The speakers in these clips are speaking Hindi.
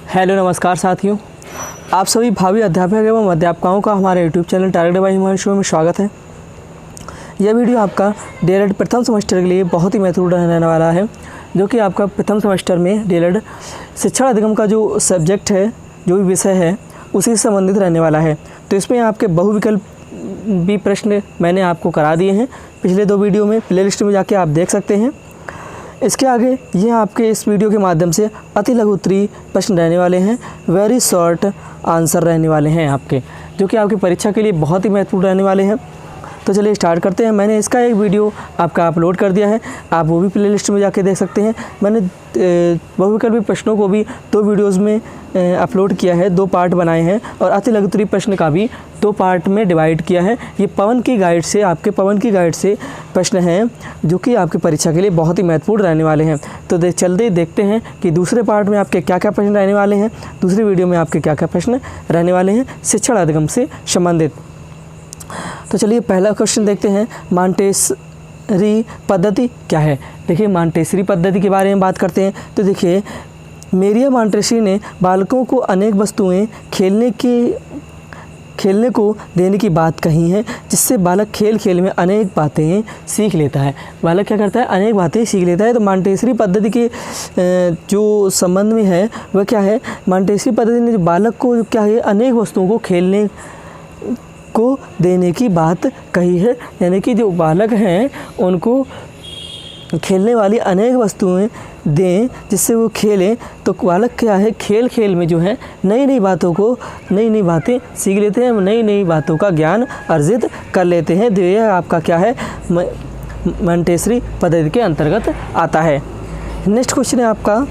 हेलो नमस्कार साथियों, आप सभी भावी अध्यापक एवं अध्यापकों का हमारे YouTube channel targeted by Himanshu में स्वागत है। यह वीडियो आपका डीएलएड प्रथम सेमेस्टर के लिए बहुत ही महत्वपूर्ण रहने वाला है, जो कि आपका प्रथम सेमेस्टर में डीएलएड शिक्षण अधिगम का जो सब्जेक्ट है, जो भी विषय है, उसी से संबंधित रहने वाला है। तो इसमें आपके बहुविकल्प भी प्रश्न मैंने आपको करा दिए हैं पिछले 2 वीडियो में, प्लेलिस्ट में जाके आप देख सकते हैं। इसके आगे ये आपके इस वीडियो के माध्यम से अति लघु उत्तरीय प्रश्न रहने वाले हैं, वेरी शॉर्ट आंसर रहने वाले हैं आपके, जो कि आपकी परीक्षा के लिए बहुत ही महत्वपूर्ण रहने वाले हैं। तो चलिए स्टार्ट करते हैं। मैंने इसका एक वीडियो आपका अपलोड कर दिया है, आप वो भी प्लेलिस्ट में जाके देख सकते हैं। मैंने बहुविकल्पी प्रश्नों को भी 2 वीडियोस में अपलोड किया है, 2 पार्ट बनाए हैं, और अति लघु उत्तरीय प्रश्न का भी 2 पार्ट में डिवाइड किया है। ये पवन की गाइड से प्रश्न हैं, जो कि आपकी परीक्षा के लिए बहुत ही महत्वपूर्ण रहने वाले हैं। तो चलते देखते हैं कि दूसरे पार्ट में आपके क्या क्या प्रश्न रहने वाले हैं, दूसरी वीडियो में आपके क्या क्या प्रश्न रहने वाले हैं शिक्षण अधिगम से संबंधित। तो चलिए पहला क्वेश्चन देखते हैं, मॉन्टेसरी पद्धति क्या है। देखिए मॉन्टेसरी पद्धति के बारे में बात करते हैं। तो देखिए मेरिया मॉन्टेसरी ने बालकों को अनेक वस्तुएं खेलने को देने की बात कही है, जिससे बालक खेल खेल में अनेक बातें सीख लेता है। बालक क्या करता है, अनेक बातें सीख लेता है। तो मॉन्टेसरी पद्धति के जो संबंध में है वह क्या है, मॉन्टेसरी पद्धति ने बालक को क्या है, अनेक वस्तुओं को खेलने को देने की बात कही है। यानी कि जो बालक हैं उनको खेलने वाली अनेक वस्तुएं दें, जिससे वो खेलें। तो बालक क्या है, खेल खेल में जो है नई नई बातें सीख लेते हैं, नई नई बातों का ज्ञान अर्जित कर लेते हैं। तो यह आपका क्या है, मॉन्टेसरी पद्धति के अंतर्गत आता है। नेक्स्ट क्वेश्चन है आपका,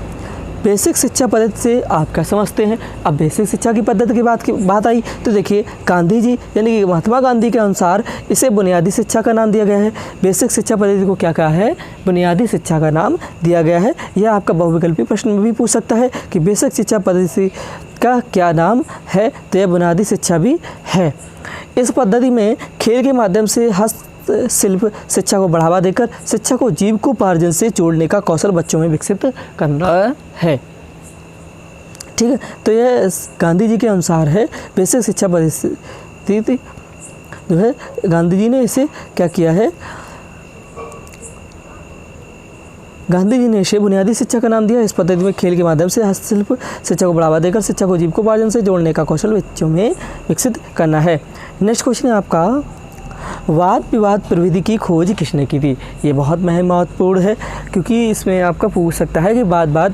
बेसिक शिक्षा पद्धति से आप क्या समझते हैं। अब बेसिक शिक्षा की पद्धति की बात आई तो देखिए गांधी जी यानी कि महात्मा गांधी के अनुसार इसे बुनियादी शिक्षा का नाम दिया गया है। बेसिक शिक्षा पद्धति को क्या कहा है, बुनियादी शिक्षा का नाम दिया गया है। यह आपका बहुविकल्पी प्रश्न में भी पूछ सकता है कि बेसिक शिक्षा पद्धति का क्या नाम है, तो यह बुनियादी शिक्षा भी है। इस पद्धति में खेल के माध्यम से शिल्प शिक्षा को बढ़ावा देकर शिक्षा को जीविकोपार्जन से जोड़ने का कौशल बच्चों में विकसित करना है। ठीक है, तो यह गांधी जी के अनुसार है। बेसिक शिक्षा पद्धति जो है गांधी जी ने इसे क्या किया है, गांधी जी ने इसे बुनियादी शिक्षा का नाम दिया। इस पद्धति में खेल के माध्यम से हस्तशिल्प शिक्षा को बढ़ावा देकर शिक्षा को जीविकोपार्जन से जोड़ने का कौशल बच्चों में विकसित करना है। नेक्स्ट क्वेश्चन है आपका, वाद विवाद प्रविधि की खोज किसने की थी। ये बहुत महत्वपूर्ण है, क्योंकि इसमें आपका पूछ सकता है कि वाद विवाद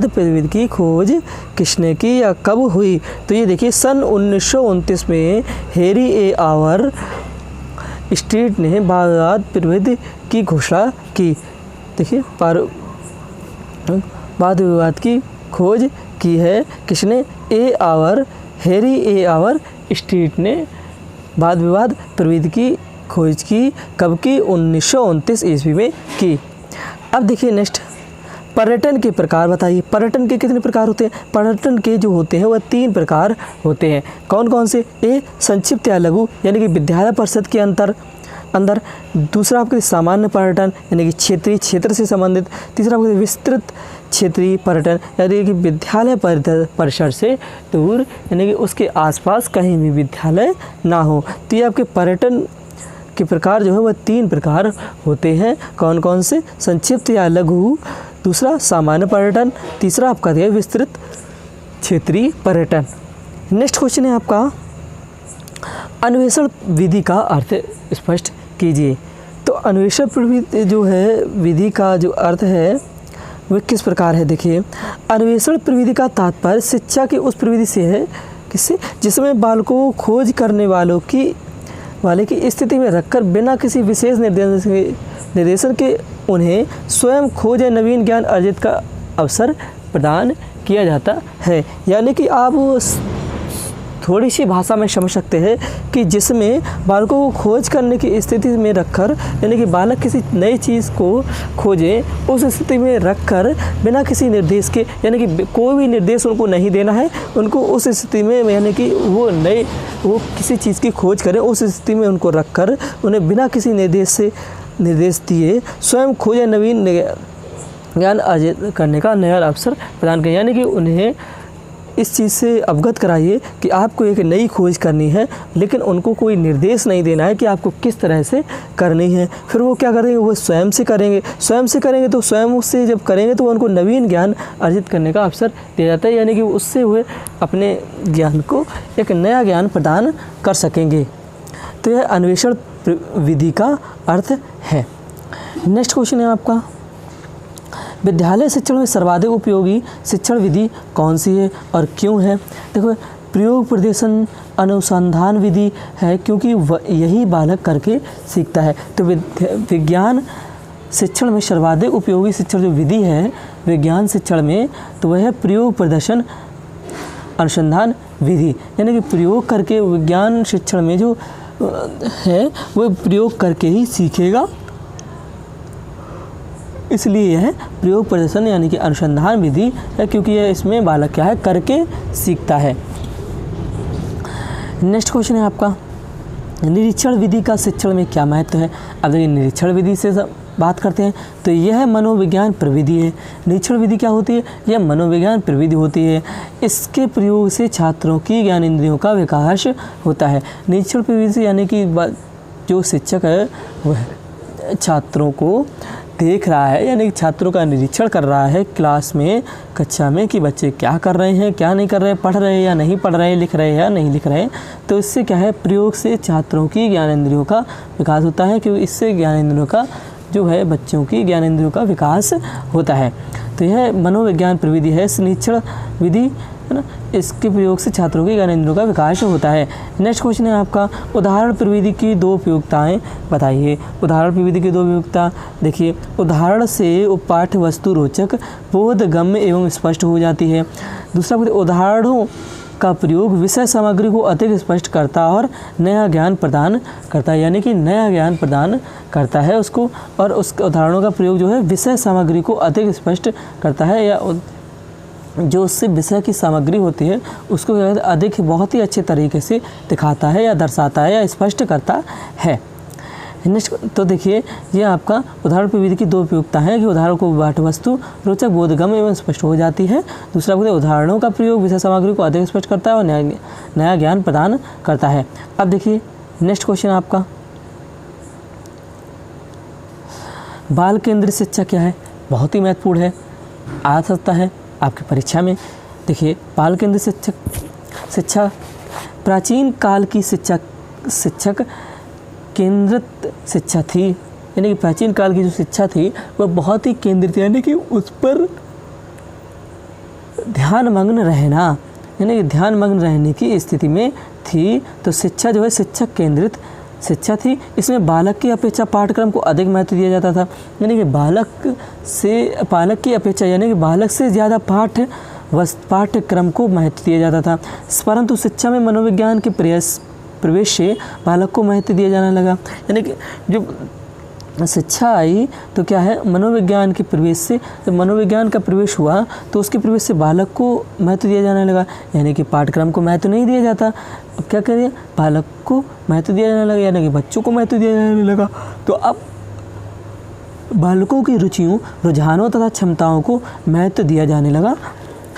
प्रविधि की खोज किसने की या कब हुई। तो ये देखिए सन 1929 में हैरी ए आवर स्ट्रीट ने वाद विवाद प्रविधि की घोषणा की। देखिए वाद विवाद की खोज की है किसने, हैरी ए आवर स्ट्रीट ने वाद विवाद प्रविधि की खोज की कब की, 1929 ईस्वी में की। अब देखिए नेक्स्ट, पर्यटन के प्रकार बताइए। पर्यटन के कितने प्रकार होते हैं। पर्यटन के जो होते हैं वह 3 प्रकार होते हैं। कौन कौन से, ए संक्षिप्त या लघु यानी कि विद्यालय परिषद के अंदर। दूसरा आपके सामान्य पर्यटन यानी कि क्षेत्र से संबंधित। तीसरा आपके विस्तृत क्षेत्रीय पर्यटन यानी कि विद्यालय परिसर से दूर यानी कि उसके आसपास कहीं भी विद्यालय ना हो। तो ये आपके पर्यटन के प्रकार जो है वह 3 प्रकार होते हैं। कौन कौन से, संक्षिप्त या लघु, दूसरा सामान्य पर्यटन, तीसरा आपका है विस्तृत क्षेत्रीय पर्यटन। नेक्स्ट क्वेश्चन है आपका, अन्वेषण विधि का अर्थ स्पष्ट कीजिए। तो अन्वेषण जो है विधि का जो अर्थ है वह किस प्रकार है। देखिए अन्वेषण प्रविधि का तात्पर्य शिक्षा की उस प्रविधि से है किससे, जिसमें बालकों को खोज करने वाले की स्थिति में रखकर बिना किसी विशेष निर्देशन के उन्हें स्वयं खोज या नवीन ज्ञान अर्जित का अवसर प्रदान किया जाता है। यानी कि आप थोड़ी सी भाषा में समझ सकते हैं कि जिसमें बालकों को खोज करने की स्थिति में रखकर, यानी कि बालक किसी नई चीज़ को खोजे, उस स्थिति में रखकर बिना किसी निर्देश के, यानी कि कोई भी निर्देश उनको नहीं देना है, उनको उस स्थिति में यानी कि वो किसी चीज़ की खोज करें, उस स्थिति में उनको रखकर उन्हें बिना किसी निर्देश दिए स्वयं खोज या नवीन ज्ञान अर्जित करने का नया अवसर प्रदान करें, यानी कि उन्हें इस चीज़ से अवगत कराइए कि आपको एक नई खोज करनी है, लेकिन उनको कोई निर्देश नहीं देना है कि आपको किस तरह से करनी है। फिर वो क्या करेंगे, वो स्वयं से करेंगे। स्वयं से करेंगे तो स्वयं उससे जब करेंगे तो उनको नवीन ज्ञान अर्जित करने का अवसर दिया जाता है, यानी कि उससे वे अपने ज्ञान को एक नया ज्ञान प्रदान कर सकेंगे। तो यह अन्वेषण विधि का अर्थ है। नेक्स्ट क्वेश्चन है आपका, विद्यालय शिक्षण में सर्वाधिक उपयोगी शिक्षण विधि कौन सी है और क्यों है? देखो, प्रयोग प्रदर्शन अनुसंधान विधि है, क्योंकि यही बालक करके सीखता है। तो विज्ञान शिक्षण में सर्वाधिक उपयोगी शिक्षण जो विधि है विज्ञान शिक्षण में, तो वह है प्रयोग प्रदर्शन अनुसंधान विधि, यानी कि प्रयोग करके विज्ञान शिक्षण में जो है वह प्रयोग करके ही सीखेगा, इसलिए यह प्रयोग प्रदर्शन यानी कि अनुसंधान विधि है, क्योंकि यह इसमें बालक क्या है, करके सीखता है। नेक्स्ट क्वेश्चन है आपका, निरीक्षण विधि का शिक्षण में क्या महत्व है? अब देखिए, निरीक्षण विधि से बात करते हैं तो यह मनोविज्ञान प्रविधि है। निरीक्षण विधि क्या होती है? यह मनोविज्ञान प्रविधि होती है। इसके प्रयोग से छात्रों की ज्ञानेंद्रियों का विकास होता है। निरीक्षण प्रविधि यानी कि जो शिक्षक है वह छात्रों को देख रहा है, यानी कि छात्रों का निरीक्षण कर रहा है क्लास में, कक्षा में, कि बच्चे क्या कर रहे हैं, क्या नहीं कर रहे, पढ़ रहे हैं या नहीं पढ़ रहे, लिख रहे हैं या नहीं लिख रहे। तो इससे क्या है, प्रयोग से छात्रों की ज्ञानेंद्रियों का विकास होता है, क्योंकि इससे ज्ञानेंद्रियों का जो है बच्चों की ज्ञानेंद्रियों का विकास होता है। तो यह मनोविज्ञान प्रविधि है, निरीक्षण विधि है ना, इसके प्रयोग से छात्रों के ज्ञानेंद्रियों का विकास होता है। नेक्स्ट क्वेश्चन है आपका, उदाहरण प्रविधि की दो उपयोगिताएं बताइए। उदाहरण प्रविधि की दो उपयोगिता, देखिए, उदाहरण से पाठ्य वस्तु रोचक, बोधगम्य एवं स्पष्ट हो जाती है। दूसरा, उदाहरणों का प्रयोग विषय सामग्री को अधिक स्पष्ट करता और नया ज्ञान प्रदान करता है, यानी कि नया ज्ञान प्रदान करता है उसको, और उस उदाहरणों का प्रयोग जो है विषय सामग्री को अधिक स्पष्ट करता है, या जो उससे विषय की सामग्री होती है उसको अधिक बहुत ही अच्छे तरीके से दिखाता है या दर्शाता है या स्पष्ट करता है। नेक्स्ट, तो देखिए, ये आपका उदाहरण प्रविधि की दो उपयोगिता है कि उदाहरण को पाठ्य वस्तु रोचक, बोधगम्य एवं स्पष्ट हो जाती है। दूसरा, उदाहरणों का प्रयोग विषय सामग्री को अधिक स्पष्ट करता है और नया ज्ञान प्रदान करता है। अब देखिए, नेक्स्ट क्वेश्चन आपका, बाल केंद्रित शिक्षा क्या है? बहुत ही महत्वपूर्ण है, आ सकता है आपकी परीक्षा में। देखिए, बाल केंद्रित शिक्षा प्राचीन काल की शिक्षक केंद्रित शिक्षा थी, यानी कि प्राचीन काल की जो शिक्षा थी वह बहुत ही केंद्रित, यानी कि उस पर ध्यानमग्न रहना, यानी कि ध्यानमग्न रहने की स्थिति में थी। तो शिक्षा जो है शिक्षक केंद्रित शिक्षा थी। इसमें बालक की अपेक्षा पाठ्यक्रम को अधिक महत्व दिया जाता था, यानी कि बालक की अपेक्षा यानी कि बालक से ज़्यादा पाठ्यक्रम को महत्व दिया जाता था। परंतु शिक्षा में मनोविज्ञान के प्रवेश से बालक को महत्व दिया जाने लगा, यानी कि जब शिक्षा आई तो क्या है, मनोविज्ञान के प्रवेश से, जब मनोविज्ञान का प्रवेश हुआ तो उसके प्रवेश से बालक को महत्व दिया जाने लगा, यानी कि पाठ्यक्रम को महत्व नहीं दिया जाता। अब क्या करिए, बालक को महत्व दिया जाने लगा, यानी कि बच्चों को महत्व दिया जाने लगा। तो अब बालकों की रुचियों, रुझानों तथा क्षमताओं को महत्व दिया जाने लगा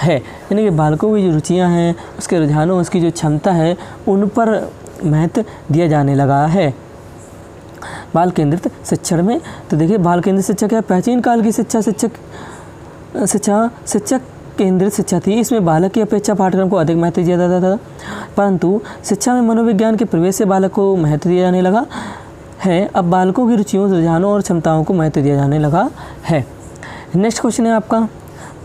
है, यानी कि बालकों की जो रुचियाँ हैं, उसके रुझानों, उसकी जो क्षमता है, उन पर महत्व दिया जाने लगा है बाल केंद्रित शिक्षण में। तो देखिए, बाल केंद्रित शिक्षा क्या है? प्राचीन काल की शिक्षक केंद्रित शिक्षा थी। इसमें बालक की अपेक्षा पाठ्यक्रम को अधिक महत्व दिया जाता था, परंतु शिक्षा में मनोविज्ञान के प्रवेश से बालक को महत्व दिया जाने लगा है। अब बालकों की रुचियों, रुझानों और क्षमताओं को महत्व दिया जाने लगा है। नेक्स्ट क्वेश्चन है आपका,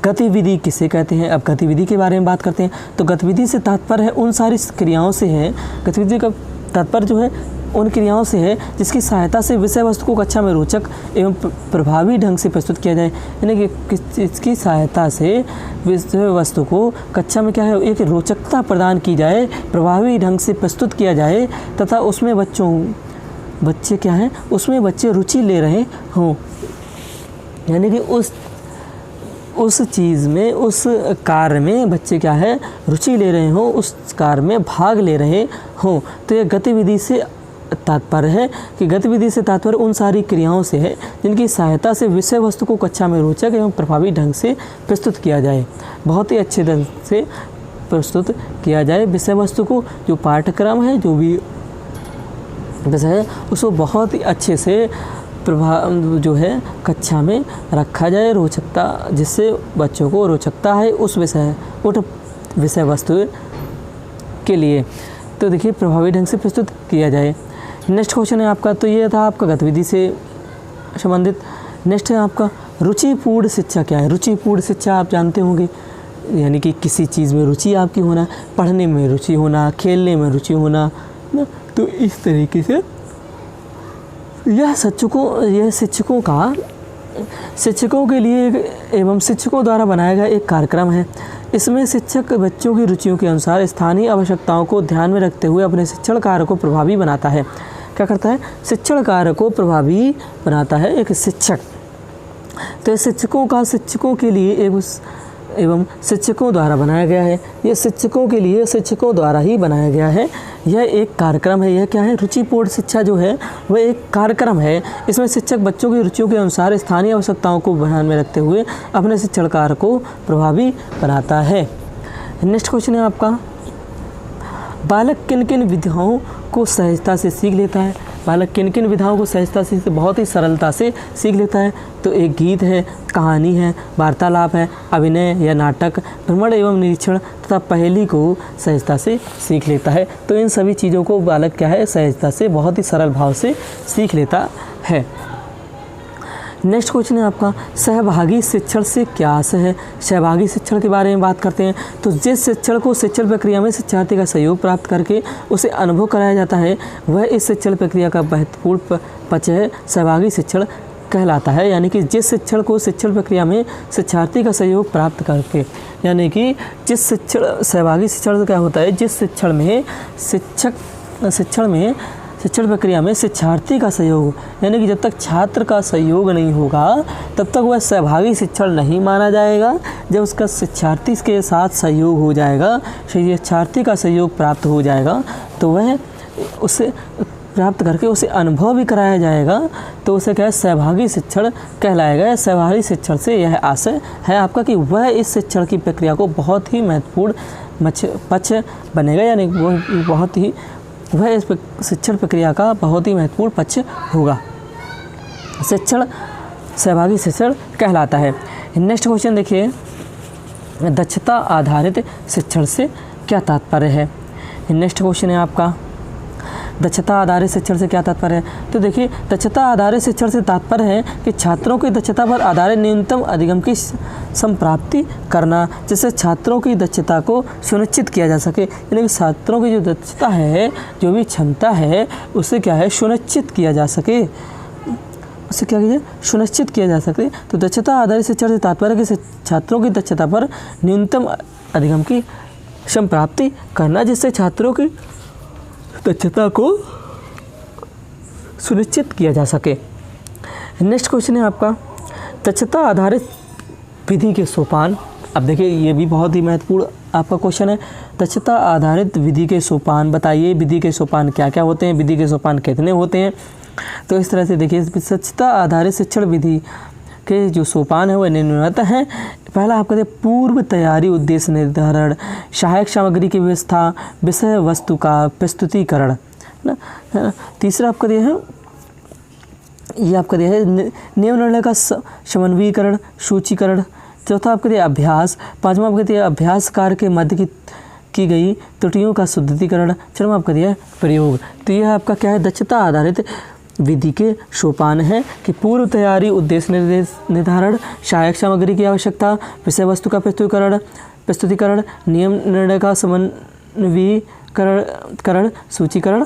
गतिविधि किसे कहते हैं? अब गतिविधि के बारे में बात करते हैं। तो गतिविधि से तात्पर्य है उन सारी क्रियाओं से है, गतिविधि का तात्पर्य जो है उन क्रियाओं से है जिसकी सहायता से विषय वस्तु को कक्षा में रोचक एवं प्रभावी ढंग से प्रस्तुत किया जाए, यानी कि इसकी सहायता से विषय वस्तु को कक्षा में क्या है, एक रोचकता प्रदान की जाए, प्रभावी ढंग से प्रस्तुत किया जाए, तथा उसमें बच्चे क्या हैं, उसमें बच्चे रुचि ले रहे हों, यानी कि उस चीज़ में, उस कार्य में बच्चे क्या है, रुचि ले रहे हों, उस कार्य में भाग ले रहे हों। तो यह गतिविधि से तात्पर्य है कि गतिविधि से तात्पर्य उन सारी क्रियाओं से है जिनकी सहायता से विषय वस्तु को कक्षा में रोचक एवं प्रभावी ढंग से प्रस्तुत किया जाए। बहुत ही अच्छे ढंग से प्रस्तुत किया जाए विषय वस्तु को, जो पाठ्यक्रम है, जो भी विषय है, उसको बहुत ही अच्छे से जो है कक्षा में रखा जाए, रोचकता, जिससे बच्चों को रोचकता है उस विषय वस्तु के लिए। तो देखिए प्रभावी ढंग से प्रस्तुत किया जाए। नेक्स्ट क्वेश्चन है आपका, तो ये था आपका गतिविधि से संबंधित। नेक्स्ट है आपका रुचिपूर्ण शिक्षा क्या है। रुचिपूर्ण शिक्षा आप जानते होंगे, यानी कि किसी चीज़ में रुचि आपकी होना, पढ़ने में रुचि होना, खेलने में रुचि होना ना। तो इस तरीके से यह शिक्षकों के लिए एवं शिक्षकों द्वारा बनाया गया एक कार्यक्रम है। इसमें शिक्षक बच्चों की रुचियों के अनुसार स्थानीय आवश्यकताओं को ध्यान में रखते हुए अपने शिक्षण कार्य को प्रभावी बनाता है। क्या करता है? शिक्षण कार्य को प्रभावी बनाता है एक शिक्षक। तो शिक्षकों के लिए एवं शिक्षकों द्वारा बनाया गया है। ये शिक्षकों के लिए शिक्षकों द्वारा ही बनाया गया है। यह एक कार्यक्रम है। यह क्या है? रुचिपूर्ण शिक्षा जो है वह एक कार्यक्रम है। इसमें शिक्षक बच्चों की रुचियों के अनुसार स्थानीय आवश्यकताओं को ध्यान में रखते हुए अपने शिक्षण कार्य को प्रभावी बनाता है। नेक्स्ट क्वेश्चन है आपका, बालक किन किन विधाओं को सहजता से सीख लेता है। बालक किन किन विधाओं को सहजता से, बहुत ही सरलता से सीख लेता है। तो एक गीत है, कहानी है, वार्तालाप है, अभिनय या नाटक, भ्रमण एवं निरीक्षण तथा पहेली को सहजता से सीख लेता है। तो इन सभी चीज़ों को बालक क्या है? सहजता से, बहुत ही सरल भाव से सीख लेता है। नेक्स्ट क्वेश्चन है आपका, सहभागी शिक्षण से क्या आशय है। सहभागी शिक्षण के बारे में बात करते हैं। तो जिस शिक्षण को शिक्षण प्रक्रिया में शिक्षार्थी का सहयोग प्राप्त करके उसे अनुभव कराया जाता है, वह इस शिक्षण प्रक्रिया का महत्वपूर्ण पक्ष है, सहभागी शिक्षण कहलाता है। यानी कि जिस शिक्षण को शिक्षण प्रक्रिया में शिक्षार्थी का सहयोग प्राप्त करके, यानी कि जिस सहभागी शिक्षण क्या होता है? जिस शिक्षण प्रक्रिया में शिक्षार्थी का सहयोग, यानी कि जब तक छात्र का सहयोग नहीं होगा तब तक वह सहभागी शिक्षण नहीं माना जाएगा। जब उसका शिक्षार्थी के साथ सहयोग हो जाएगा, शिक्षार्थी का सहयोग प्राप्त हो जाएगा, तो वह उसे प्राप्त करके उसे अनुभव भी कराया जाएगा, तो उसे क्या है? सहभागी शिक्षण कहलाएगा। सहभागी शिक्षण से यह आशय है आपका कि वह इस शिक्षण की प्रक्रिया को बहुत ही महत्वपूर्ण पक्ष बनेगा, यानी वह इस शिक्षण प्रक्रिया का बहुत ही महत्वपूर्ण पक्ष होगा। सहभागी शिक्षण कहलाता है। नेक्स्ट क्वेश्चन देखिए, दक्षता आधारित शिक्षण से क्या तात्पर्य है। नेक्स्ट क्वेश्चन है आपका, दक्षता आधारित शिक्षण से क्या तात्पर्य है। तो देखिए, दक्षता आधारित शिक्षण से तात्पर्य है कि छात्रों की दक्षता पर आधारित न्यूनतम अधिगम की संप्राप्ति करना, जिससे छात्रों की दक्षता को सुनिश्चित किया जा सके। यानी कि छात्रों की जो दक्षता है, जो भी क्षमता है, उसे क्या है? सुनिश्चित किया जा सके। उसे क्या कीजिए? सुनिश्चित किया जा सके। तो दक्षता आधारित शिक्षण से तात्पर्य है कि छात्रों की दक्षता पर न्यूनतम अधिगम की संप्राप्ति करना, जिससे छात्रों की दक्षता को सुनिश्चित किया जा सके। नेक्स्ट क्वेश्चन है आपका, दक्षता आधारित विधि के सोपान। अब देखिए, ये भी बहुत ही महत्वपूर्ण आपका क्वेश्चन है। दक्षता आधारित विधि के सोपान बताइए। विधि के सोपान क्या क्या होते हैं, विधि के सोपान कितने होते हैं। तो इस तरह से देखिए, दक्षता आधारित शिक्षण विधि के जो सोपान है वह निम्नलिखित हैं। पहला आपका पूर्व तैयारी, उद्देश्य निर्धारण, सहायक सामग्री की व्यवस्था, विषय वस्तु का प्रस्तुतिकरण ना। तीसरा आपका दिया है, ये आपका दिया है नियम निर्णय का समन्वयीकरण, सूचीकरण। चौथा आपका दिया अभ्यास। पांचवा आपका दिया अभ्यास कार्य के मध्य की गई त्रुटियों का शुद्धिकरण। छठवां आपका दिया प्रयोग। तो यह आपका क्या है? दक्षता आधारित विधि के सोपान है कि पूर्व तैयारी, उद्देश्य निर्धारण, सहायक सामग्री की आवश्यकता, विषय वस्तु का प्रस्तुतिकरण, नियम निर्णय का समन्वयीकरण, सूचीकरण।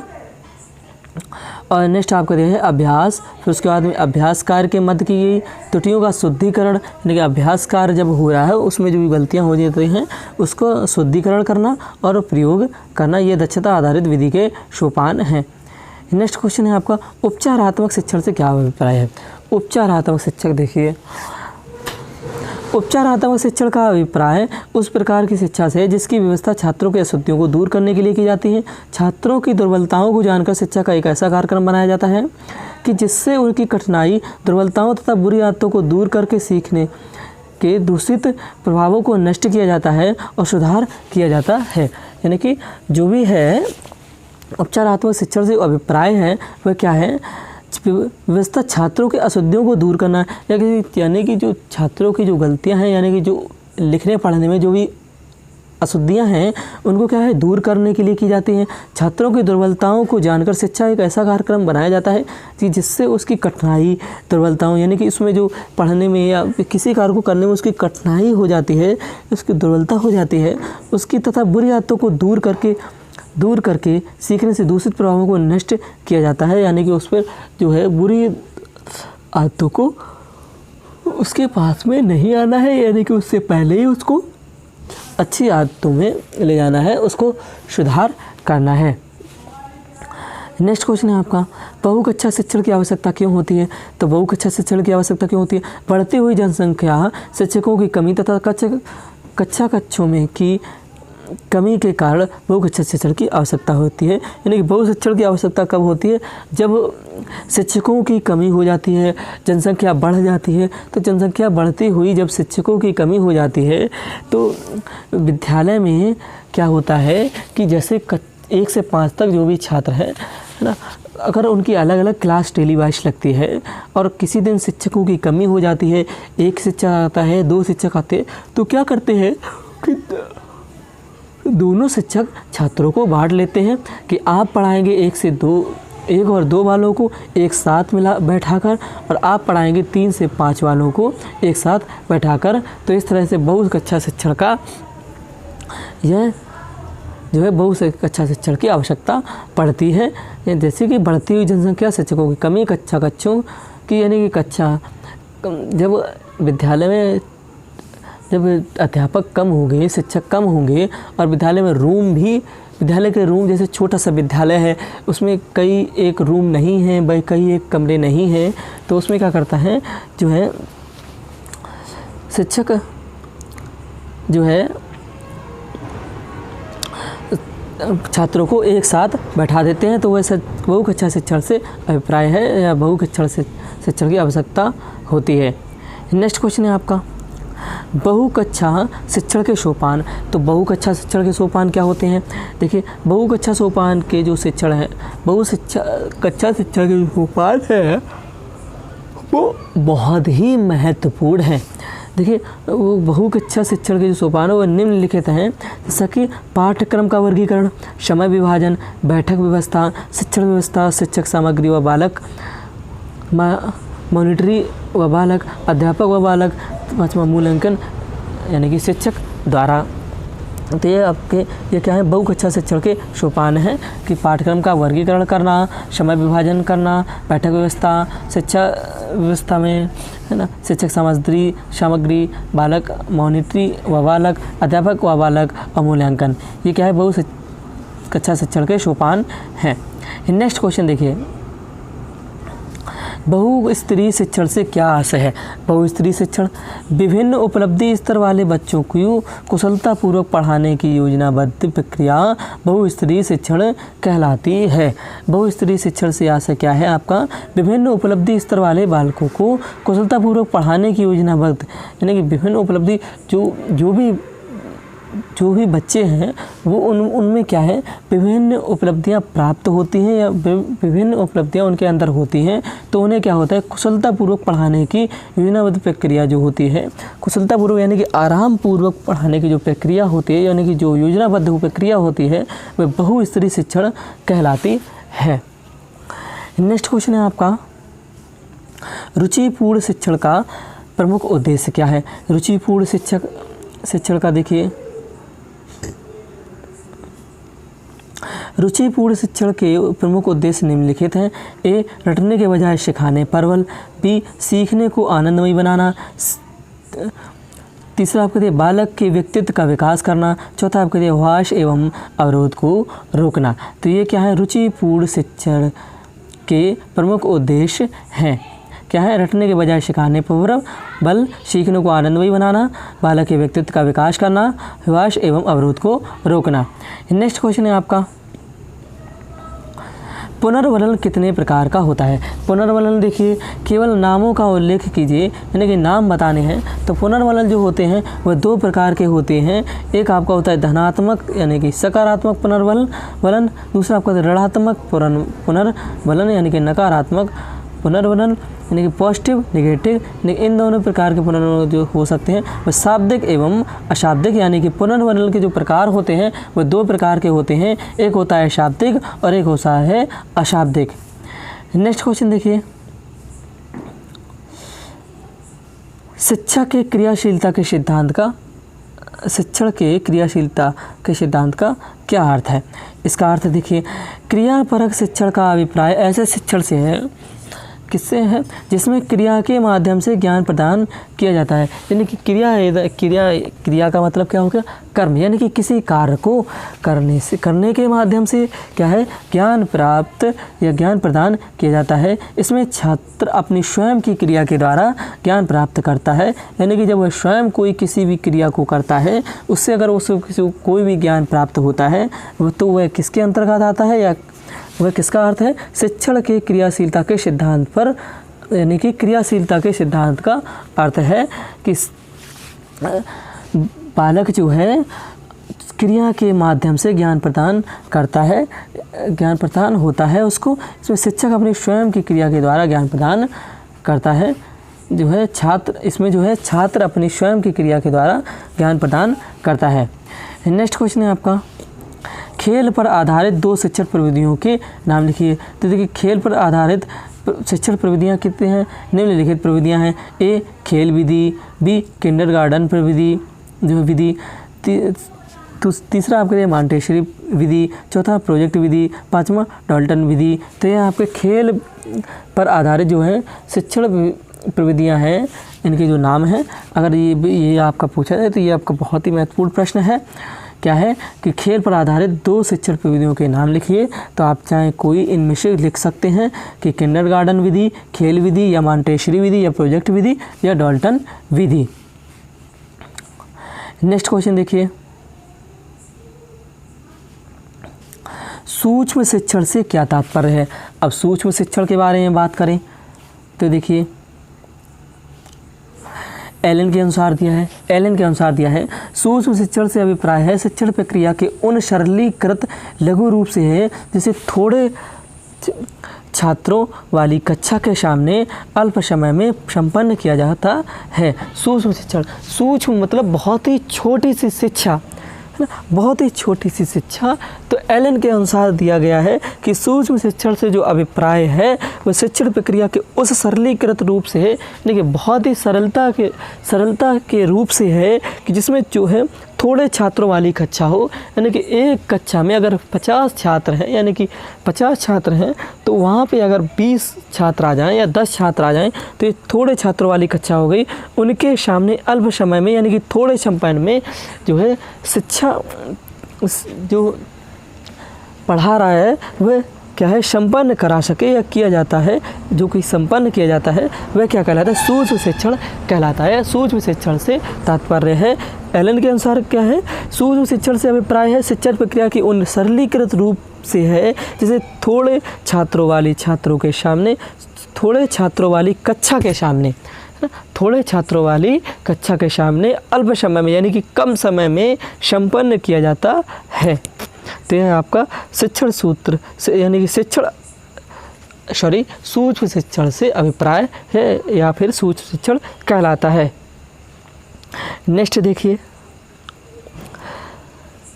और नेक्स्ट आपका दिया है अभ्यास। फिर उसके बाद में अभ्यास कार्य के मध्य की गई त्रुटियों का शुद्धिकरण, यानी कि अभ्यास कार्य जब हो रहा है उसमें जो भी गलतियाँ हो जाती हैं उसको शुद्धिकरण करना और प्रयोग करना। ये दक्षता आधारित विधि के सोपान हैं। नेक्स्ट क्वेश्चन है आपका, उपचारात्मक शिक्षण से क्या अभिप्राय है। उपचारात्मक शिक्षक देखिए, उपचारात्मक शिक्षण का अभिप्राय उस प्रकार की शिक्षा से जिसकी व्यवस्था छात्रों की अशुद्धियों को दूर करने के लिए की जाती है। छात्रों की दुर्बलताओं को जानकर शिक्षा का एक ऐसा कार्यक्रम बनाया जाता है कि जिससे उनकी कठिनाई, दुर्बलताओं तथा बुरी आदतों को दूर करके सीखने के दूषित प्रभावों को नष्ट किया जाता है और सुधार किया जाता है। यानी कि जो भी है उपचारात्मक शिक्षण से अभिप्राय है वह क्या है, व्यवस्था छात्रों के अशुद्धियों को दूर करना, यानी कि जो छात्रों की जो गलतियां हैं, यानी कि जो लिखने पढ़ने में जो भी अशुद्धियां हैं उनको क्या है दूर करने के लिए की जाती हैं। छात्रों की दुर्बलताओं को जानकर शिक्षा एक ऐसा कार्यक्रम बनाया जाता है कि जिससे उसकी कठिनाई, दुर्बलताओं, यानी कि इसमें जो पढ़ने में या किसी कार्य को करने में उसकी कठिनाई हो जाती है, उसकी दुर्बलता हो जाती है, उसकी तथा बुरी आदतों को दूर करके सीखने से दूषित प्रभावों को नष्ट किया जाता है। यानी कि उस पर जो है बुरी आदतों को उसके पास में नहीं आना है, यानी कि उससे पहले ही उसको अच्छी आदतों में ले जाना है, उसको सुधार करना है। नेक्स्ट क्वेश्चन है आपका, बहुकक्षा शिक्षण की आवश्यकता क्यों होती है? तो बहुकक्षा शिक्षण की आवश्यकता क्यों होती है? बढ़ती हुई जनसंख्या, शिक्षकों की कमी तथा कक्षा कक्षों में की कमी के कारण बहुकक्षा शिक्षण की आवश्यकता होती है। यानी कि बहु शिक्षण की आवश्यकता कब होती है? जब शिक्षकों की कमी हो जाती है, जनसंख्या बढ़ जाती है। तो जनसंख्या बढ़ती हुई जब शिक्षकों की कमी हो जाती है तो विद्यालय में क्या होता है कि जैसे 1 से 5 तक जो भी छात्र है ना, अगर उनकी अलग अलग क्लास टेलीवाइज लगती है और किसी दिन शिक्षकों की कमी हो जाती है, 1 शिक्षक आता है, 2 शिक्षक आते हैं, तो क्या करते हैं कि दोनों शिक्षक छात्रों को बांट लेते हैं कि आप पढ़ाएंगे 1 और 2 वालों को एक साथ बैठाकर और आप पढ़ाएंगे 3 से 5 वालों को एक साथ बैठाकर। तो इस तरह से बहुकक्षा शिक्षण का यह जो है बहुकक्षा शिक्षण की आवश्यकता पड़ती है। जैसे कि बढ़ती हुई जनसंख्या, शिक्षकों की कमी, कक्षा कक्षों की, यानी कि जब विद्यालय में जब अध्यापक कम होंगे, शिक्षक कम होंगे और विद्यालय में विद्यालय के रूम, जैसे छोटा सा विद्यालय है उसमें एक रूम नहीं है, कई एक कमरे नहीं हैं, तो उसमें क्या करता है जो है शिक्षक जो है छात्रों को एक साथ बैठा देते हैं। तो वैसे बहुकक्षा शिक्षण से अभिप्राय है या बहुकक्षा शिक्षण की आवश्यकता होती है। नेक्स्ट क्वेश्चन है आपका, बहुकक्षा शिक्षण के सोपान। तो बहुकक्षा शिक्षण के सोपान क्या होते हैं? देखिए, बहुकक्षा सोपान के जो शिक्षण है, कक्षा शिक्षण के सोपान है वो बहुत ही महत्वपूर्ण है। देखिए, वो बहुकक्षा शिक्षण के जो सोपान है वो निम्नलिखित हैं, जैसा कि पाठ्यक्रम का वर्गीकरण, समय विभाजन, बैठक व्यवस्था, शिक्षण व्यवस्था, शिक्षक सामग्री व बालक, मॉनिटरी व बालक, अध्यापक व बालक, 5वां मूल्यांकन यानी कि शिक्षक द्वारा। तो ये क्या है, बहुकक्षा शिक्षण के सोपान हैं कि पाठ्यक्रम का वर्गीकरण करना, समय विभाजन करना, बैठक व्यवस्था, शिक्षा व्यवस्था में है ना, शिक्षक सामग्री, बालक, मॉनिटरी व बालक, अध्यापक व बालक और मूल्यांकन। ये क्या है, बहुकक्षा शिक्षण के सोपान हैं। नेक्स्ट क्वेश्चन देखिए, बहुस्तरीय शिक्षण से क्या आशय है? बहुस्तरीय शिक्षण विभिन्न उपलब्धि स्तर वाले बच्चों को कुशलतापूर्वक पढ़ाने की योजनाबद्ध प्रक्रिया बहुस्तरीय शिक्षण कहलाती है। बहुस्तरीय शिक्षण से आशय क्या है आपका? विभिन्न उपलब्धि स्तर वाले बालकों को कुशलतापूर्वक पढ़ाने की योजनाबद्ध, यानी कि विभिन्न उपलब्धि जो भी बच्चे हैं वो उनमें क्या है, विभिन्न उपलब्धियां प्राप्त होती हैं या विभिन्न उपलब्धियां उनके अंदर होती हैं, तो उन्हें क्या होता है, कुशलतापूर्वक पढ़ाने की योजनाबद्ध प्रक्रिया जो होती है, कुशलतापूर्वक यानी कि आराम पूर्वक पढ़ाने की जो प्रक्रिया होती है, यानी कि जो योजनाबद्ध प्रक्रिया होती है, वह बहुस्तरीय शिक्षण कहलाती है। नेक्स्ट क्वेश्चन है आपका, रुचिपूर्ण शिक्षण का प्रमुख उद्देश्य क्या है? रुचिपूर्ण शिक्षण का देखिए, रुचिपूर्ण शिक्षण के प्रमुख उद्देश्य निम्नलिखित हैं। ए, रटने के बजाय सिखाने पर बल। बी, सीखने को आनंदमय बनाना। तीसरा आपके लिए बालक के व्यक्तित्व का विकास करना। चौथा आपके लिए वाश एवं अवरोध को रोकना। तो ये क्या है, रुचिपूर्ण शिक्षण के प्रमुख उद्देश्य हैं। क्या है, रटने के बजाय सिखाने पर बल, सीखने को आनंदमयी बनाना, बालक के व्यक्तित्व का विकास करना, विकास एवं अवरोध को रोकना। नेक्स्ट क्वेश्चन है आपका, पुनर्वलन कितने प्रकार का होता है। पुनर्वलन देखिए, केवल नामों का उल्लेख कीजिए, यानी कि नाम बताने हैं। तो पुनर्वलन जो होते हैं वह 2 प्रकार के होते हैं। एक आपका होता है धनात्मक यानी कि सकारात्मक पुनर्वलन, दूसरा आपका ऋणात्मक पुनर्वलन यानी कि नकारात्मक पुनर्वलन, यानी कि पॉजिटिव नेगेटिव। इन दोनों प्रकार के पुनर्वलन जो हो सकते हैं वह शाब्दिक एवं अशाब्दिक, यानी कि पुनर्वलन के जो प्रकार होते हैं वह 2 प्रकार के होते हैं। एक होता है शाब्दिक और एक होता है अशाब्दिक। नेक्स्ट क्वेश्चन देखिए, शिक्षण के क्रियाशीलता के सिद्धांत का क्या अर्थ है। इसका अर्थ देखिए, क्रियापरक शिक्षण का अभिप्राय ऐसे शिक्षण से है, किससे है, जिसमें क्रिया के माध्यम से ज्ञान प्रदान किया जाता है। यानी कि क्रिया का मतलब क्या हो गया, कर्म, यानी कि किसी कार्य को करने के माध्यम से क्या है, ज्ञान प्राप्त या ज्ञान प्रदान किया जाता है। इसमें छात्र अपनी स्वयं की क्रिया के द्वारा ज्ञान प्राप्त करता है। यानी कि जब वह स्वयं कोई किसी भी क्रिया को करता है, उससे अगर उसको कोई भी ज्ञान प्राप्त होता है तो वह किसके अंतर्गत आता है, या वह किसका अर्थ है, शिक्षण के क्रियाशीलता के सिद्धांत पर, यानी कि क्रियाशीलता के सिद्धांत का अर्थ है कि बालक जो है क्रिया के माध्यम से ज्ञान प्रदान करता है, ज्ञान प्रदान होता है उसको। इसमें शिक्षक अपनी स्वयं की क्रिया के द्वारा ज्ञान प्रदान करता है, जो है छात्र, इसमें जो है छात्र अपनी स्वयं की क्रिया के द्वारा ज्ञान प्रदान करता है। नेक्स्ट क्वेश्चन है आपका, खेल पर आधारित 2 शिक्षण प्रविधियों के नाम लिखिए। तो देखिए, खेल पर आधारित शिक्षण प्रविधियाँ कितने हैं, निम्नलिखित प्रविधियाँ हैं। ए, खेल विधि, बी, किंडरगार्टन प्रविधि जो विधि, तीसरा आपके लिए मॉन्टेसरी विधि, चौथा प्रोजेक्ट विधि, 5वां डाल्टन विधि। तो ये आपके खेल पर आधारित जो है शिक्षण प्रविधियाँ हैं, इनके जो नाम हैं। अगर ये आपका पूछा जाए तो ये आपका बहुत ही महत्वपूर्ण प्रश्न है। क्या है कि खेल पर आधारित 2 शिक्षण प्रविधियों के नाम लिखिए। तो आप चाहे कोई इनमें से लिख सकते हैं कि किंडरगार्टन विधि, खेल विधि, या मॉन्टेसरी विधि, या प्रोजेक्ट विधि, या डाल्टन विधि। नेक्स्ट क्वेश्चन देखिए, सूक्ष्म शिक्षण से क्या तात्पर्य है। अब सूक्ष्म शिक्षण के बारे में बात करें तो देखिए, एलन के अनुसार दिया है, सूक्ष्म शिक्षण से अभिप्राय है शिक्षण प्रक्रिया के उन सरलीकृत लघु रूप से है जिसे थोड़े छात्रों वाली कक्षा के सामने अल्प समय में संपन्न किया जाता है। सूक्ष्म शिक्षण, सूक्ष्म मतलब बहुत ही छोटी सी शिक्षा है ना, बहुत ही छोटी सी शिक्षा। तो एलन के अनुसार दिया गया है कि सूक्ष्म शिक्षण से जो अभिप्राय है वह शिक्षण प्रक्रिया के उस सरलीकृत रूप से है, यानी कि बहुत ही सरलता के रूप से है कि जिसमें जो है थोड़े छात्रों वाली कक्षा हो। यानी कि एक कक्षा में अगर 50 छात्र हैं, यानी कि 50 छात्र हैं, तो वहाँ पे अगर 20 छात्र आ जाएं या 10 छात्र आ जाएं तो ये थोड़े छात्रों वाली कक्षा हो गई। उनके सामने अल्प समय में, यानी कि थोड़े समय में जो है शिक्षा जो पढ़ा रहा है वह क्या है, संपन्न करा सके या किया जाता है। जो कि संपन्न किया जाता है वह क्या कहलाता है, सूक्ष्म शिक्षण कहलाता है। सूक्ष्म शिक्षण से तात्पर्य है, एलन के अनुसार क्या है, सूक्ष्म शिक्षण से अभिप्राय है शिक्षण प्रक्रिया की उन सरलीकृत रूप से है जिसे थोड़े छात्रों वाली कक्षा के सामने थोड़े छात्रों वाली कक्षा के सामने अल्प समय में, यानी कि कम समय में संपन्न किया जाता है। तो यह आपका शिक्षण सूत्र से, यानी कि सूक्ष्म शिक्षण से अभिप्राय है या फिर सूक्ष्म शिक्षण कहलाता है। नेक्स्ट देखिए,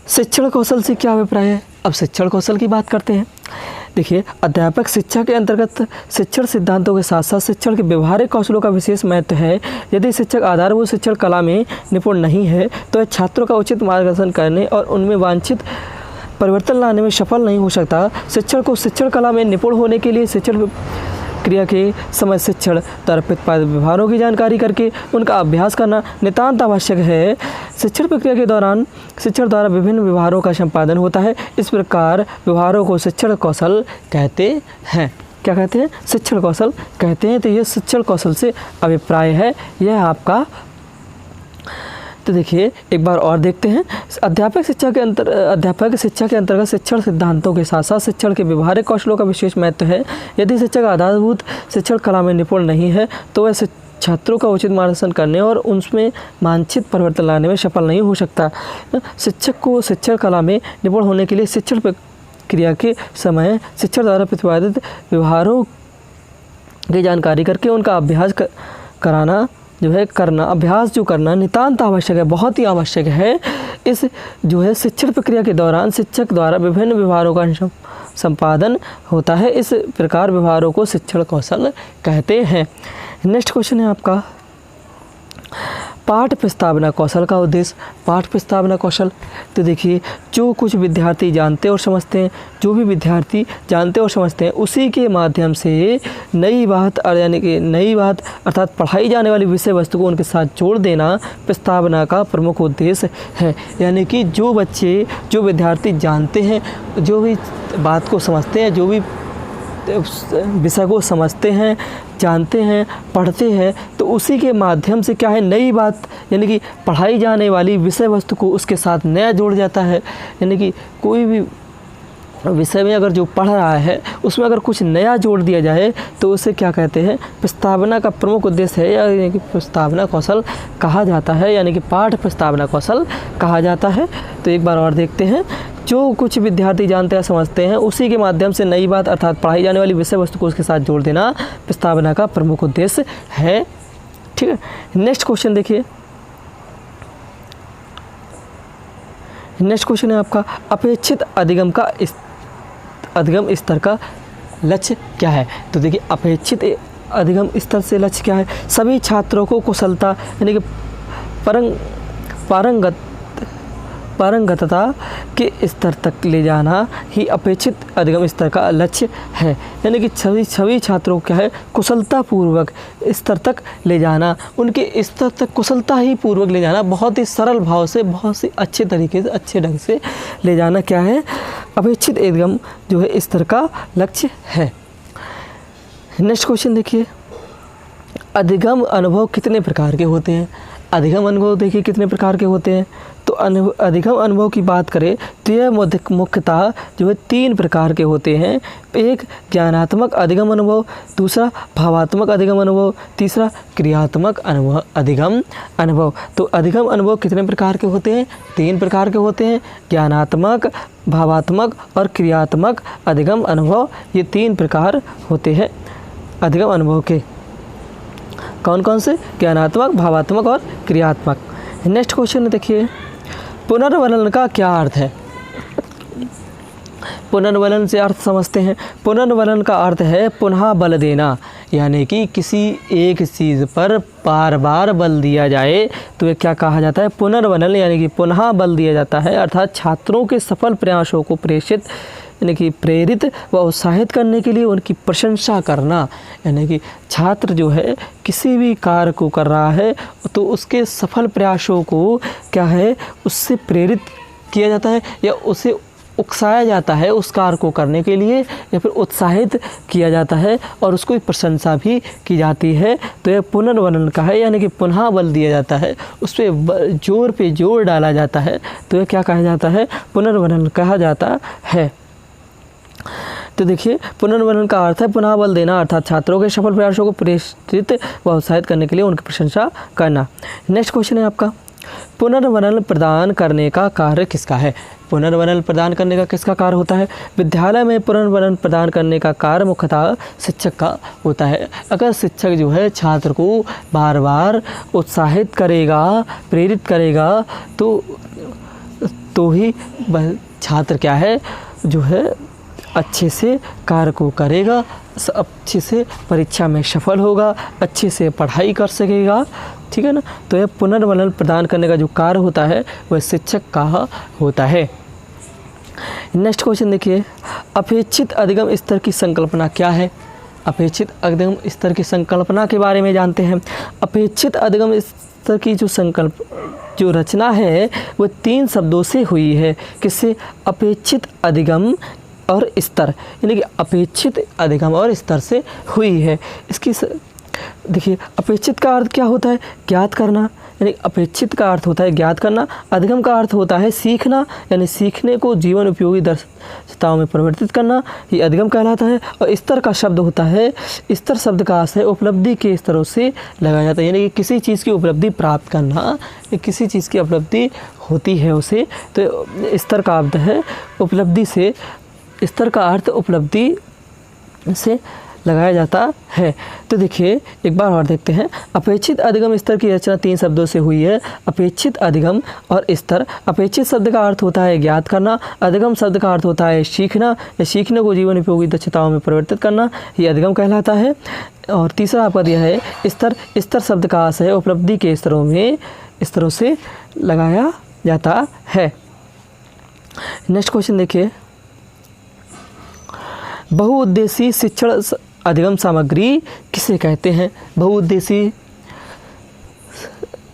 शिक्षण कौशल से क्या अभिप्राय है। अब शिक्षण कौशल की बात करते हैं। देखिए, अध्यापक शिक्षा के अंतर्गत शिक्षण सिद्धांतों के साथ साथ शिक्षण के व्यवहारिक कौशलों का विशेष महत्व है। यदि शिक्षक आधारभूत शिक्षण कला में निपुण नहीं है तो वह छात्रों का उचित मार्गदर्शन करने और उनमें वांछित परिवर्तन लाने में सफल नहीं हो सकता। शिक्षण को शिक्षण कला में निपुण होने के लिए शिक्षण क्रिया के समय शिक्षण द्वारा प्रतिपादित व्यवहारों की जानकारी करके उनका अभ्यास करना नितांत आवश्यक है। शिक्षण प्रक्रिया के दौरान शिक्षण द्वारा विभिन्न व्यवहारों का संपादन होता है। इस प्रकार व्यवहारों को शिक्षण कौशल कहते हैं। क्या कहते हैं, शिक्षण कौशल कहते हैं। तो ये शिक्षण कौशल से अभिप्राय है यह आपका। तो देखिए एक बार और देखते हैं, अध्यापक शिक्षा के अंतर्गत शिक्षण सिद्धांतों के साथ साथ शिक्षण के व्यवहारिक कौशलों का विशेष महत्व है। यदि शिक्षक आधारभूत शिक्षण कला में निपुण नहीं है तो वह छात्रों का उचित मार्गदर्शन करने और उनमें वांछित परिवर्तन लाने में सफल नहीं हो सकता। शिक्षक को शिक्षण कला में निपुण होने के लिए शिक्षण प्रक्रिया के समय शिक्षक द्वारा प्रतिपादित व्यवहारों की जानकारी करके उनका अभ्यास कराना अभ्यास करना नितांत आवश्यक है, बहुत ही आवश्यक है। इस शिक्षण प्रक्रिया के दौरान शिक्षक द्वारा विभिन्न व्यवहारों का संपादन होता है। इस प्रकार व्यवहारों को शिक्षण कौशल कहते हैं। नेक्स्ट क्वेश्चन है आपका, पाठ प्रस्तावना कौशल का उद्देश्य। पाठ प्रस्तावना कौशल, तो देखिए जो कुछ विद्यार्थी जानते और समझते हैं, जो भी विद्यार्थी जानते और समझते हैं उसी के माध्यम से नई बात अर्थात पढ़ाई जाने वाली विषय वस्तु को उनके साथ जोड़ देना प्रस्तावना का प्रमुख उद्देश्य है। यानी कि जो विद्यार्थी जानते हैं, जो भी बात को समझते हैं, जो भी विषय को समझते हैं, जानते हैं, पढ़ते हैं, तो उसी के माध्यम से क्या है, नई बात यानी कि पढ़ाई जाने वाली विषय वस्तु को उसके साथ नया जोड़ जाता है। यानी कि कोई भी विषय में अगर जो पढ़ रहा है उसमें अगर कुछ नया जोड़ दिया जाए तो उसे क्या कहते हैं, प्रस्तावना का प्रमुख उद्देश्य है, यानी कि प्रस्तावना कौशल कहा जाता है, यानी कि पाठ प्रस्तावना कौशल कहा जाता है। तो एक बार और देखते हैं, जो कुछ विद्यार्थी जानते हैं समझते हैं उसी के माध्यम से नई बात अर्थात पढ़ाई जाने वाली विषय वस्तु को उसके साथ जोड़ देना प्रस्तावना का प्रमुख उद्देश्य है। ठीक है, नेक्स्ट क्वेश्चन देखिए। नेक्स्ट क्वेश्चन है आपका, अपेक्षित अधिगम स्तर का लक्ष्य क्या है। तो देखिए अपेक्षित अधिगम स्तर से लक्ष्य क्या है, सभी छात्रों को कुशलता यानी कि पारंगतता के स्तर तक ले जाना ही अपेक्षित अधिगम स्तर का लक्ष्य है। यानी कि सभी छात्रों को क्या है, कुशलतापूर्वक स्तर तक ले जाना, उनके स्तर तक कुशलता ही पूर्वक ले जाना, बहुत ही सरल भाव से, बहुत ही अच्छे तरीके से, अच्छे ढंग से ले जाना क्या है, अपेक्षित अधिगम स्तर का लक्ष्य है। नेक्स्ट क्वेश्चन देखिए, अधिगम अनुभव कितने प्रकार के होते हैं। अधिगम अनुभव देखिए कितने प्रकार के होते हैं। तो अधिगम अनुभव की बात करें तो यह मुख्यतः 3 प्रकार के होते हैं। एक ज्ञानात्मक अधिगम अनुभव, दूसरा भावात्मक अधिगम अनुभव, तीसरा क्रियात्मक अधिगम अनुभव। तो अधिगम अनुभव कितने प्रकार के होते हैं, 3 प्रकार के होते हैं, ज्ञानात्मक, भावात्मक और क्रियात्मक अधिगम अनुभव। ये 3 प्रकार होते हैं अधिगम अनुभव के। कौन कौन से, ज्ञानात्मक, भावात्मक और क्रियात्मक। नेक्स्ट क्वेश्चन देखिए, पुनर्वलन का क्या अर्थ है। पुनर्वलन से अर्थ समझते हैं। पुनर्वलन का अर्थ है पुनः बल देना, यानी कि किसी एक चीज़ पर बार बार बल दिया जाए तो ये क्या कहा जाता है, पुनर्वलन, यानी कि पुनः बल दिया जाता है। अर्थात छात्रों के सफल प्रयासों को प्रेरित व उत्साहित करने के लिए उनकी प्रशंसा करना। यानी कि छात्र किसी भी कार्य को कर रहा है तो उसके सफल प्रयासों को क्या है, उससे प्रेरित किया जाता है या उसे उकसाया जाता है उस कार्य को करने के लिए, या फिर उत्साहित किया जाता है और उसको प्रशंसा भी की जाती है। तो यह पुनर्वलन का है, यानी कि पुनः बल दिया जाता है, उस पर जोर पे जोर डाला जाता है। तो यह क्या कहा जाता है, पुनर्वलन कहा जाता है। तो देखिए पुनर्वलन का अर्थ है पुनः बल देना, अर्थात छात्रों के सफल प्रयासों को प्रेरित व उत्साहित करने के लिए उनकी प्रशंसा करना। नेक्स्ट क्वेश्चन है आपका, पुनर्वलन प्रदान करने का कार्य किसका है। पुनर्वलन प्रदान करने का किसका कार्य होता है। विद्यालय में पुनर्वलन प्रदान करने का कार्य मुख्यतः शिक्षक का होता है। अगर शिक्षक छात्र को बार बार उत्साहित करेगा, प्रेरित करेगा तो ही छात्र क्या है अच्छे से कार्य को करेगा, अच्छे से परीक्षा में सफल होगा, अच्छे से पढ़ाई कर सकेगा। ठीक है ना। तो यह पुनर्वलन प्रदान करने का जो कार्य होता है वह शिक्षक का होता है। नेक्स्ट क्वेश्चन देखिए, अपेक्षित अधिगम स्तर की संकल्पना क्या है। अपेक्षित अधिगम स्तर की संकल्पना के बारे में जानते हैं। अपेक्षित अधिगम स्तर की जो रचना है वो 3 शब्दों से हुई है। किससे, अपेक्षित अधिगम और स्तर, यानी कि अपेक्षित, अधिगम और स्तर से हुई है। इसकी देखिए, अपेक्षित का अर्थ क्या होता है? ज्ञात करना, यानी अपेक्षित का अर्थ होता है ज्ञात करना। अधिगम का अर्थ होता है सीखना, यानी सीखने को जीवन उपयोगी दक्षताओं में परिवर्तित करना, ये अधिगम कहलाता है। और स्तर का शब्द होता है, स्तर शब्द का अर्थ है उपलब्धि के स्तरों से लगाया जाता है, यानी कि किसी चीज़ की उपलब्धि प्राप्त करना, किसी चीज़ की उपलब्धि होती है उसे, तो स्तर का अर्थ है उपलब्धि से, स्तर का अर्थ उपलब्धि से लगाया जाता है। तो देखिए एक बार और देखते हैं। अपेक्षित अधिगम स्तर की रचना 3 शब्दों से हुई है, अपेक्षित, अधिगम और स्तर। अपेक्षित शब्द का अर्थ होता है ज्ञात करना, अधिगम शब्द का अर्थ होता है सीखना, या सीखने को जीवन उपयोगी दक्षताओं में परिवर्तित करना, ये अधिगम कहलाता है। और तीसरा आपका दिया है स्तर। स्तर शब्द का अर्थ है उपलब्धि के स्तरों से लगाया जाता है। नेक्स्ट क्वेश्चन देखिए, बहुउद्देशीय शिक्षण अधिगम सामग्री किसे कहते हैं? बहुउद्देशीय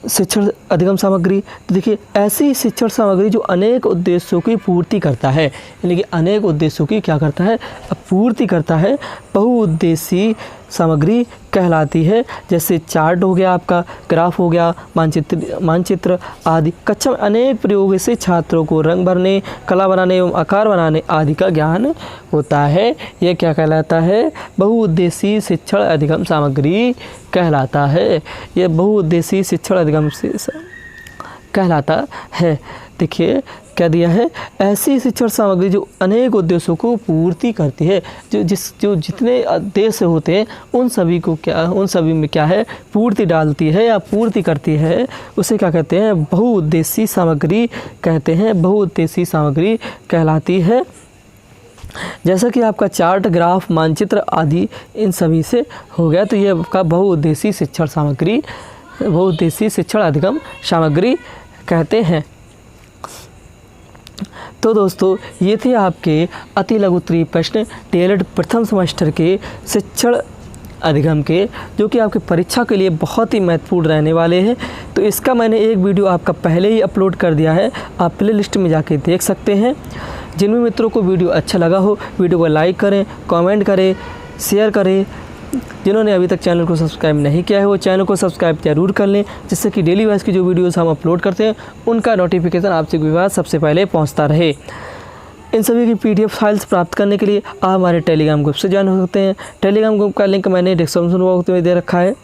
शिक्षण अधिगम सामग्री, तो देखिए ऐसी शिक्षण सामग्री जो अनेक उद्देश्यों की पूर्ति करता है, यानी कि अनेक उद्देश्यों की क्या करता है? पूर्ति करता है, बहुउद्देशीय सामग्री कहलाती है। जैसे चार्ट हो गया, आपका ग्राफ हो गया, मानचित्र आदि। कक्षा में अनेक प्रयोग से छात्रों को रंग भरने, कला बनाने एवं आकार बनाने आदि का ज्ञान होता है। यह क्या कहलाता है? बहुउद्देशीय शिक्षण अधिगम सामग्री कहलाता है। यह बहुउद्देशीय शिक्षण अधिगम से कहलाता है। देखिए क्या दिया है? ऐसी शिक्षण सामग्री जो अनेक उद्देश्यों को पूर्ति करती है, जो जितने उद्देश्य होते हैं उन सभी में क्या है? पूर्ति डालती है या पूर्ति करती है, उसे क्या कहते हैं? बहुउद्देशीय सामग्री कहते हैं। बहुउद्देशीय सामग्री कहलाती है। जैसा कि आपका चार्ट, ग्राफ, मानचित्र आदि इन सभी से हो गया, तो ये आपका बहुउद्देशीय शिक्षण सामग्री, बहुउद्देशीय शिक्षण अधिगम सामग्री कहते हैं। तो दोस्तों ये थे आपके अति लघु उत्तरीय प्रश्न डीएलएड प्रथम सेमेस्टर के शिक्षण अधिगम के, जो कि आपकी परीक्षा के लिए बहुत ही महत्वपूर्ण रहने वाले हैं। तो इसका मैंने एक वीडियो आपका पहले ही अपलोड कर दिया है, आप प्ले लिस्ट में जाके देख सकते हैं। जिन भी मित्रों को वीडियो अच्छा लगा हो, वीडियो को लाइक करें, कमेंट करें, शेयर करें। जिन्होंने अभी तक चैनल को सब्सक्राइब नहीं किया है वो चैनल को सब्सक्राइब जरूर कर लें, जिससे कि डेली वाइज की जो वीडियोस हम अपलोड करते हैं उनका नोटिफिकेशन आपसे विवाद सबसे पहले पहुंचता रहे। इन सभी की PDF फाइल्स प्राप्त करने के लिए आप हमारे टेलीग्राम ग्रुप से ज्वाइन हो सकते हैं। टेलीग्राम ग्रुप का लिंक मैंने डिस्क्रिप्शन बॉक्स में दे रखा है,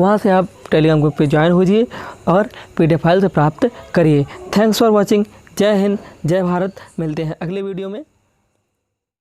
वहाँ से आप टेलीग्राम ग्रुप पर ज्वाइन हो जाइए और PDF फाइल्स प्राप्त करिए। Thanks for watching. जय हिंद, जय भारत। मिलते हैं अगले वीडियो में।